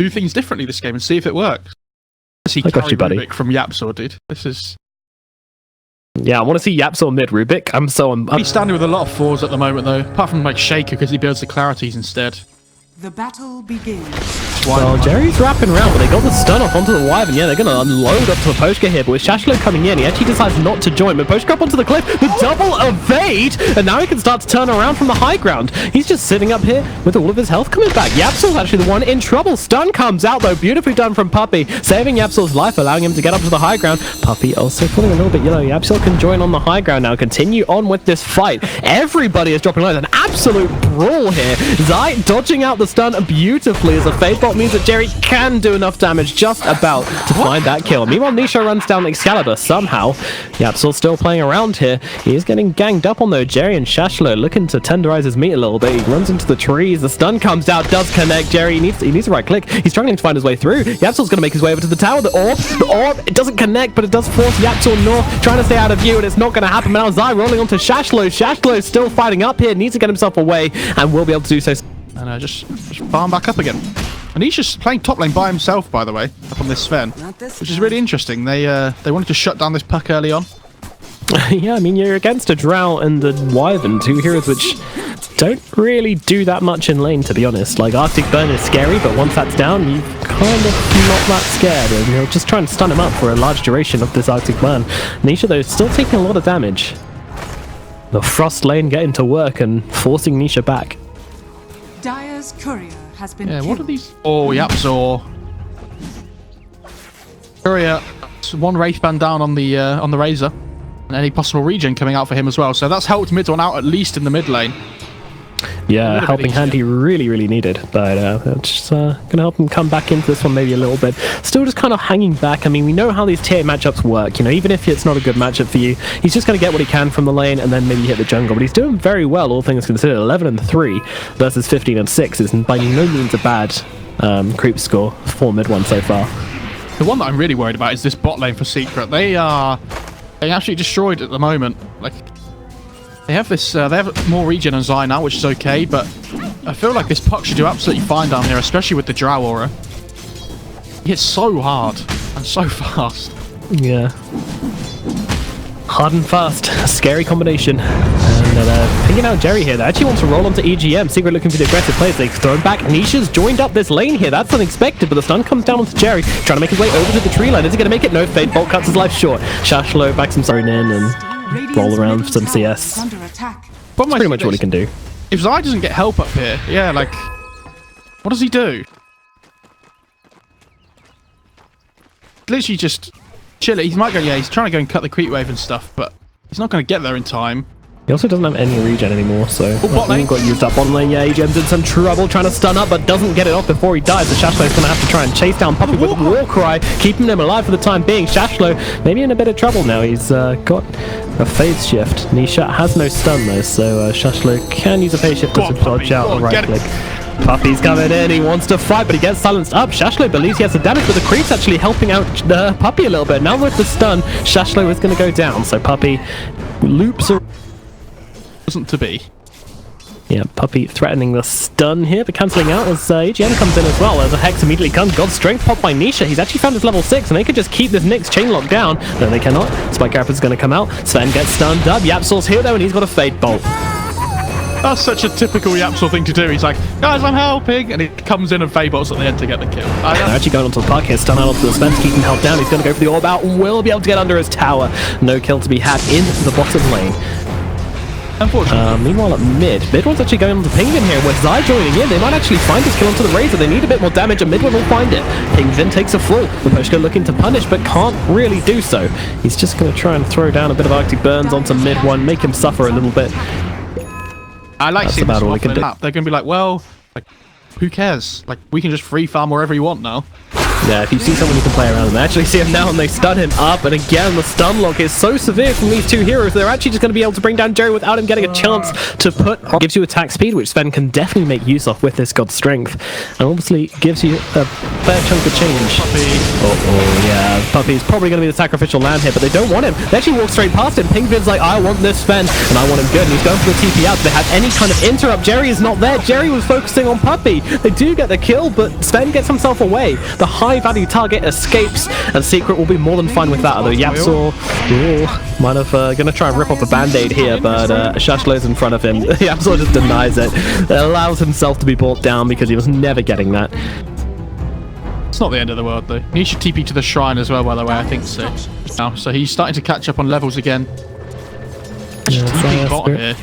do things differently this game and see if it works. See, I got you, buddy. Rubik from Yapzor, dude. This is... Yeah, I want to see Yapzor mid Rubik. He's standing with a lot of fours at the moment, though. Apart from, like, Shaker, because he builds the clarities instead. The battle begins. Well, Jerry's wrapping around, but they got the stun off onto the Wyvern. Yeah, they're going to unload up to Poshka here, but with Shashlo coming in, he actually decides not to join. But Poshka up onto the cliff, the double evade, and now he can start to turn around from the high ground. He's just sitting up here with all of his health coming back. Yapsor's actually the one in trouble. Stun comes out, though. Beautifully done from Puppey, saving Yapsor's life, allowing him to get up to the high ground. Puppey also feeling a little bit yellow. Yapsor can join on the high ground now, continue on with this fight. Everybody is dropping lows. An absolute brawl here. Zai dodging out the stun beautifully as a fade bot means that Jerry can do enough damage just about to find that kill. Meanwhile, Nisha runs down Excalibur somehow. Yapsor's still playing around here. He is getting ganged up on though. Jerry and Shashlo looking to tenderize his meat a little bit. He runs into the trees. The stun comes out, does connect. Jerry needs to right click. He's struggling to find his way through. Yapsor's going to make his way over to the tower. The orb, it doesn't connect, but it does force Yapsor north, trying to stay out of view, and it's not going to happen. Now Zai rolling onto Shashlo. Shashlo still fighting up here, needs to get himself away, and will be able to do so. And just farm back up again. And he's just playing top lane by himself, by the way, up on this Sven, which is really interesting. They wanted to shut down this puck early on. Yeah, I mean, you're against a Drow and the Wyvern, two heroes which don't really do that much in lane, to be honest. Like, Arctic Burn is scary, but once that's down, you're kind of not that scared, and you're just trying to stun him up for a large duration of this Arctic Burn. Nisha, though, is still taking a lot of damage. The Frost lane getting to work and forcing Nisha back. Dire's courier has been Yeah, killed. what are these? Oh, Yapzor. Courier, one Wraith Band down on the Razor, and any possible regen coming out for him as well. So that's helped mid one out, at least in the mid lane. Yeah, helping hand he really needed, but it's going to help him come back into this one maybe a little bit. Still just kind of hanging back. I mean, we know how these tier matchups work, you know, even if it's not a good matchup for you, he's just going to get what he can from the lane and then maybe hit the jungle. But he's doing very well, all things considered. 11-3 versus 15-6 is by no means a bad creep score for mid one so far. The one that I'm really worried about is this bot lane for Secret. They are absolutely destroyed at the moment. Like, they have this, they have more regen on Zai now, which is okay, but I feel like this puck should do absolutely fine down here, especially with the Drow aura. He hits so hard and so fast. Yeah. Hard and fast. A scary combination. And picking out Jerry here. They actually want to roll onto EGM. Secret looking for the aggressive plays. They've thrown back. Nisha's joined up this lane here. That's unexpected, but the stun comes down onto Jerry. Trying to make his way over to the tree line. Is he going to make it? No. Fade Bolt cuts his life short. Shashlo backs himself in and roll around for some CS. That's pretty much what he can do. If Zai doesn't get help up here, yeah, like, what does he do? Literally just chill it. He might go, yeah, he's trying to go and cut the creep wave and stuff, but he's not going to get there in time. He also doesn't have any regen anymore, so bot lane got used up on lane. Yeah, EGM's in some trouble trying to stun up, but doesn't get it off before he dies. So Shashlo's going to have to try and chase down Puppey with Warcry, keeping him alive for the time being. Shashlo maybe in a bit of trouble now. He's got a phase shift. Nisha has no stun though, so Shashlo can use a phase shift to dodge out the right click. Puppey's coming in, he wants to fight, but he gets silenced up. Shashlo believes he has the damage, but the creep's actually helping out Puppey a little bit. Now with the stun, Shashlo is going to go down, so Puppey loops around. Wasn't to be. Yeah, Puppey threatening the stun here, but cancelling out as EGM comes in as well. As a Hex immediately comes, God's Strength popped by Nisha. He's actually found his level 6, and they could just keep this Nyx chain locked down. No, they cannot. Spike Rapper's going to come out. Sven gets stunned up. Yapsor's here though, and he's got a Fade Bolt. That's such a typical Yapsor thing to do. He's like, guys, I'm helping, and he comes in and Fade Bolts at the end to get the kill. They're actually going onto the puck here, stun out onto the Sven, keeping held down. He's going to go for the orb out, will be able to get under his tower. No kill to be had in the bottom lane. Unfortunately. Meanwhile at mid one's actually going on to Penguin here, with Zai joining in. They might actually find his kill onto the Razor. They need a bit more damage, and mid one will find it. Penguin takes a fall. Leposhka looking to punish, but can't really do so. He's just going to try and throw down a bit of Arctic Burns onto mid one, make him suffer a little bit. I like seeing about all he can do. They're going to be like, well, like, who cares? Like, we can just free farm wherever you want now. Yeah, if you see someone you can play around them, they actually see him now and they stun him up. And again, the stun lock is so severe from these two heroes. They're actually just going to be able to bring down Jerry without him getting a chance to put. Gives you attack speed, which Sven can definitely make use of with this God Strength. And obviously gives you a fair chunk of change. Oh yeah, Puppy's probably going to be the sacrificial lamb here, but they don't want him. They actually walk straight past him. Pingvin's like, I want this Sven, and I want him good. And he's going for the TP out. If they have any kind of interrupt, Jerry is not there. Jerry was focusing on Puppy. They do get the kill, but Sven gets himself away. The high value target escapes, and Secret will be more than fine with that. Although Yapsor might have gonna try and rip off a band-aid here, but Shashlo's in front of him. Yapsor just denies it. It allows himself to be brought down because he was never getting that. It's not the end of the world though. He should TP to the shrine as well, by the way, I think so. Now, so he's starting to catch up on levels again. TP bottom here.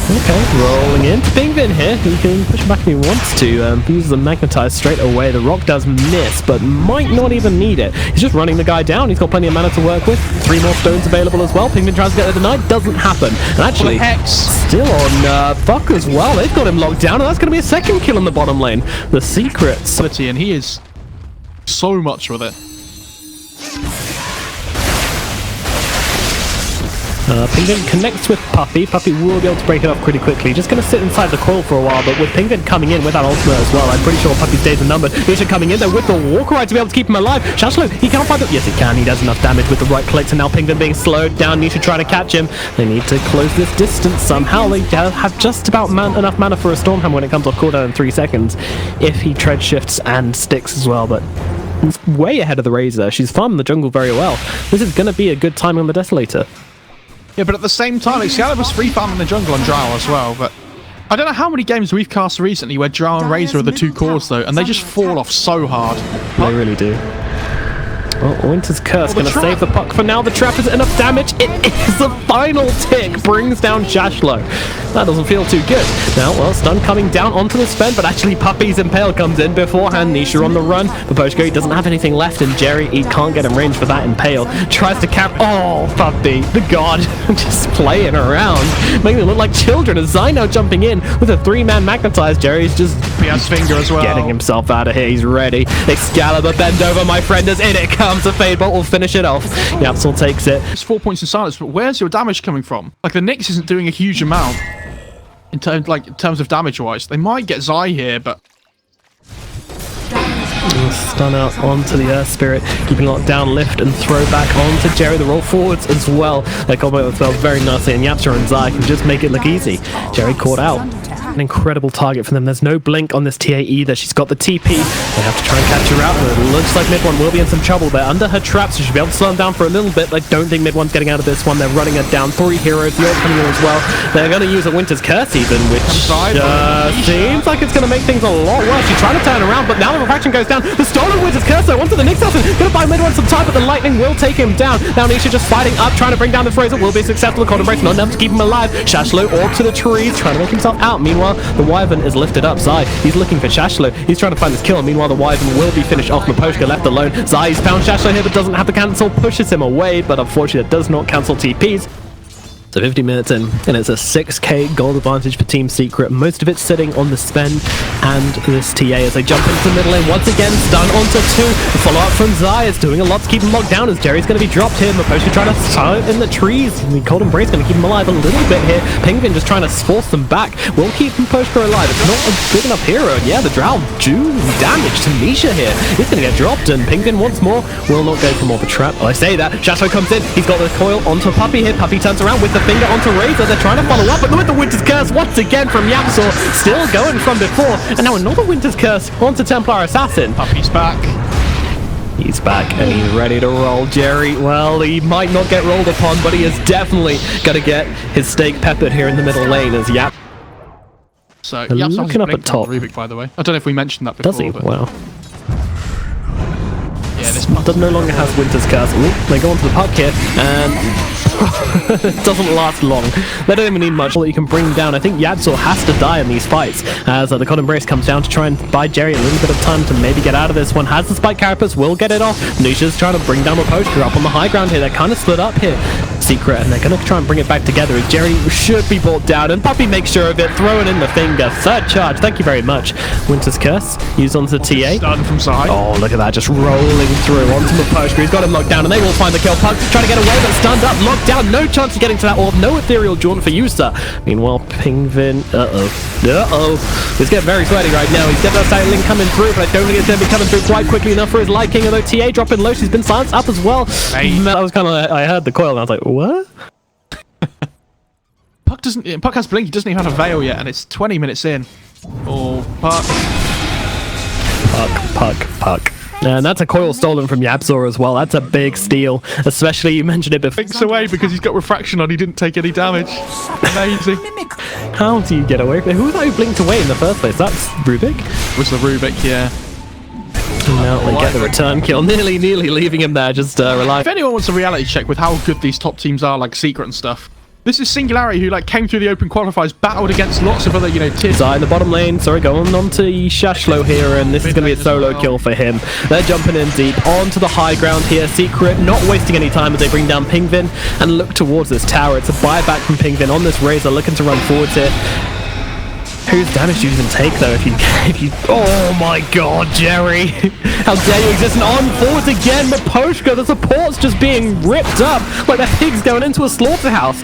Okay, rolling in. Pingvin here. He can push him back if he wants to. Uses the magnetize straight away. The rock does miss, but might not even need it. He's just running the guy down. He's got plenty of mana to work with. 3 more stones available as well. Pingvin tries to get the denied. Doesn't happen. And actually, still on Buck as well. They've got him locked down, and that's going to be a second kill in the bottom lane. The Secrets. And he is so much with it. Pingvin connects with Puppy. Puppy will be able to break it off pretty quickly. Just going to sit inside the coil for a while, but with Pingvin coming in with that ultimate as well, I'm pretty sure Puppy's days are numbered. Nisha coming in there with the Walker Ride to be able to keep him alive. Shashlo, he can't find it. Yes, he can. He does enough damage with the right clicks, and now Pingvin being slowed down. Nisha trying to catch him. They need to close this distance somehow. They have just about enough mana for a Stormhammer when it comes off cooldown in 3 seconds, if he tread shifts and sticks as well, but he's way ahead of the Razor. She's farming the jungle very well. This is going to be a good time on the Desolator. Yeah, but at the same time, Excalibur's free farming the jungle on Drow as well, but I don't know how many games we've cast recently where Drow and Razor are the 2 cores though, and they just fall off so hard. They really do. Well, Winter's Curse going to save the puck for now. The trap is enough damage. It is the final tick. Brings down Shashlo. That doesn't feel too good. Now, well, stun coming down onto the Sven, but actually Puppy's Impale comes in beforehand. Nisha on the run. Poposhko, he doesn't have anything left, and Jerry, he can't get in range for that Impale. Tries to cap. Oh, Puppy, the god, just playing around. Making it look like children. As Zyno jumping in with a 3-man magnetized. Jerry's just he has finger as well. Getting himself out of here. He's ready. Excalibur, bend over, my friend, as in it comes. The Fade Bolt will finish it off. Yapsel takes it. It's 4 points in silence, but where's your damage coming from? Like, the Nyx isn't doing a huge amount in terms of damage-wise. They might get Zai here, but stun out onto the Earth Spirit, keeping locked down, lift and throw back onto Jerry. The roll forwards as well. They combo themselves very nicely, and Yapsel and Zai can just make it look easy. Jerry caught out. An incredible target for them. There's no blink on this TA either. She's got the TP. They have to try and catch her out, but it looks like Mid-One will be in some trouble. They're under her trap, so she'll be able to slow them down for a little bit. I don't think Mid-One's getting out of this one. They're running her down. 3 heroes. The ult coming in as well. They're going to use a Winter's Curse even, which seems like it's going to make things a lot worse. She's trying to turn around, but now the refraction goes down. The stolen Winter's Curse though onto the Nyx Assassin. Going to buy Mid-One some time, but the lightning will take him down. Now Nisha just fighting up, trying to bring down the Fraser. Will be successful. The Cold Embrace not enough to keep him alive. Shashlo orb to the trees, trying to make himself out. Meanwhile, the Wyvern is lifted up. Zai, he's looking for Shashlo. He's trying to find this kill. Meanwhile, the Wyvern will be finished off. Maposhka left alone. Zai's found Shashlo here, but doesn't have the cancel. Pushes him away, but unfortunately, it does not cancel TPs. So 50 minutes in, and it's a 6k gold advantage for Team Secret. Most of it sitting on the Sven and this TA as they jump into the middle lane. Once again, stun onto 2. The follow-up from Zai is doing a lot to keep him locked down as Jerry's going to be dropped here. Maposhka trying to silent in the trees. The Cold Embrace going to keep him alive a little bit here. Pingvin just trying to force them back. Will keep Maposhka alive. It's not a big enough hero. Yeah, the Drow do damage to Nisha here. He's going to get dropped, and Pingvin once more will not go for more of a trap. I say that. Shashlo comes in. He's got the coil onto Puppy here. Puppy turns around with the finger onto Razor. They're trying to follow up, but with the Winter's Curse once again from Yapsor, still going from before, and now another Winter's Curse onto Templar Assassin. Puppy's back. He's back and he's ready to roll. Jerry, well, he might not get rolled upon, but he is definitely going to get his steak peppered here in the middle lane as Yap. So Yap's looking up at top. Rubik, by the way. I don't know if we mentioned that before. Does he? But Wow. Yeah, this doesn't no longer has Winter's Curse. Ooh, they go onto the puck here, and it doesn't last long. They don't even need much that you can bring down. I think Yapsor has to die in these fights as the Cold Embrace comes down to try and buy Jerry a little bit of time to maybe get out of this one. Has the Spike Carapace, will get it off. Nisha's trying to bring down Maposhka up on the high ground here. They're kind of split up here. Secret, and they're going to try and bring it back together as Jerry should be brought down, and Puppy makes sure of it, throwing in the finger. Third charge, thank you very much. Winter's Curse, used onto TA. Stun from side. Oh, look at that, just rolling through onto Miposhka. He's got him locked down, and they will find the kill. Pug trying to get away, but stunned up, locked down, no chance of getting to that orb, no ethereal jaunt for Yusa. Meanwhile, Pingvin, it's getting very sweaty right now. He's got that silent link coming through, but I don't think it's going to be coming through quite quickly enough for his liking, although TA dropping low, she's been silenced up as well. I was kind of, I heard the coil, and I was like, what? Puck has blink, he doesn't even have a veil yet, and it's 20 minutes in. Oh, Puck. And that's a coil stolen from Yapzor as well. That's a big steal, especially you mentioned it before. Blinks away because he's got refraction on, he didn't take any damage. Amazing. How do you get away from it? Who was that who blinked away in the first place? That's Rubik? Was the Rubik, yeah. No, they get the return kill, nearly leaving him there, just relying. If anyone wants a reality check with how good these top teams are, like Secret and stuff, this is Singularity, who like came through the open qualifiers, battled against lots of other, tiers. In the bottom lane, going on to Shashlo here, and this is going to be a solo kill for him. They're jumping in deep onto the high ground here. Secret not wasting any time as they bring down Pingvin and look towards this tower. It's a buyback from Pingvin on this Razor, looking to run forward here. Whose damage do you even take though if you oh my god, Jerry. How dare you exist, and on forwards again, Miposhka, the support's just being ripped up like that pig's going into a slaughterhouse.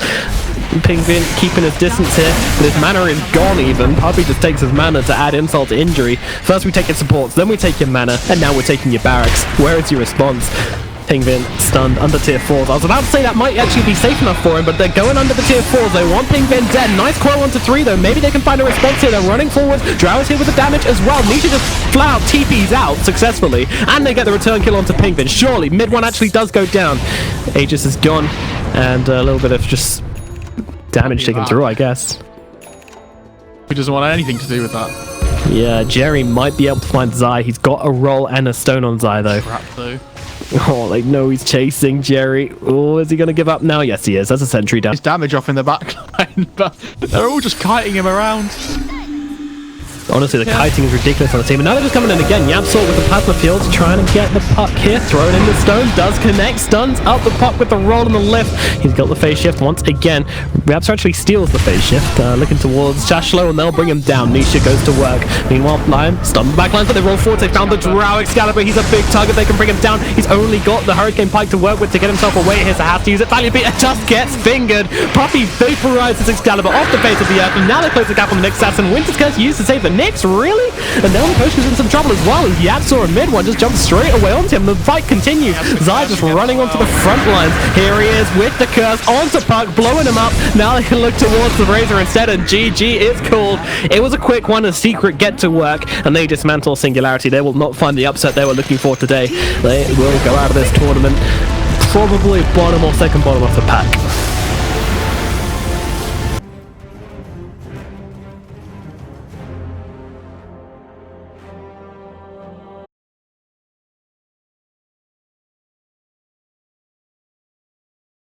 Pingvin keeping his distance here, but his mana is gone even. Puppy just takes his mana to add insult to injury. First we take your supports, then we take your mana, and now we're taking your barracks. Where is your response? Pingvin stunned under tier 4s. I was about to say that might actually be safe enough for him, but they're going under the tier 4s. They want Pingvin dead. Nice coil onto 3 though. Maybe they can find a response here. They're running forward. Drow is here with the damage as well. Nisha just flat out TPs out successfully, and they get the return kill onto Pingvin. Surely, mid one actually does go down. Aegis is gone, and a little bit of just damage taken through, I guess. He doesn't want anything to do with that. Yeah, Jerry might be able to find Zai. He's got a roll and a stone on Zai though. Crap though. Oh, like, no, he's chasing Jerry. Oh, is he going to give up now? Yes, he is. That's a sentry down. His damage off in the back line, but they're all just kiting him around. Honestly, the kiting is ridiculous on the team. And now they're just coming in again. Yapsor with the plasma fields trying to get the puck here. Thrown in the stone. Does connect. Stuns up the puck with the roll and the lift. He's got the phase shift once again. Yapsor actually steals the phase shift. Looking towards Shashlo, and they'll bring him down. Nisha goes to work. Meanwhile, Lion stun the back line, but they roll forward. They found the Drow Excalibur. He's a big target. They can bring him down. He's only got the Hurricane Pike to work with to get himself away here, so has to use it. Valiant Beat just gets fingered. Puppy vaporizes Excalibur off the face of the earth, and now they close the gap on the Nyx assassin. Winter's Curse used to save the Nyx. Really? And now Miposhka's in some trouble as well, as Yapsor and mid one just jump straight away onto him. The fight continues. Zai just running onto the front lines. Here he is with the curse onto Puck, blowing him up. Now they can look towards the Razor instead, and GG is called. It was a quick one as Secret get to work, and they dismantle Singularity. They will not find the upset they were looking for today. They will go out of this tournament probably bottom or second bottom of the pack.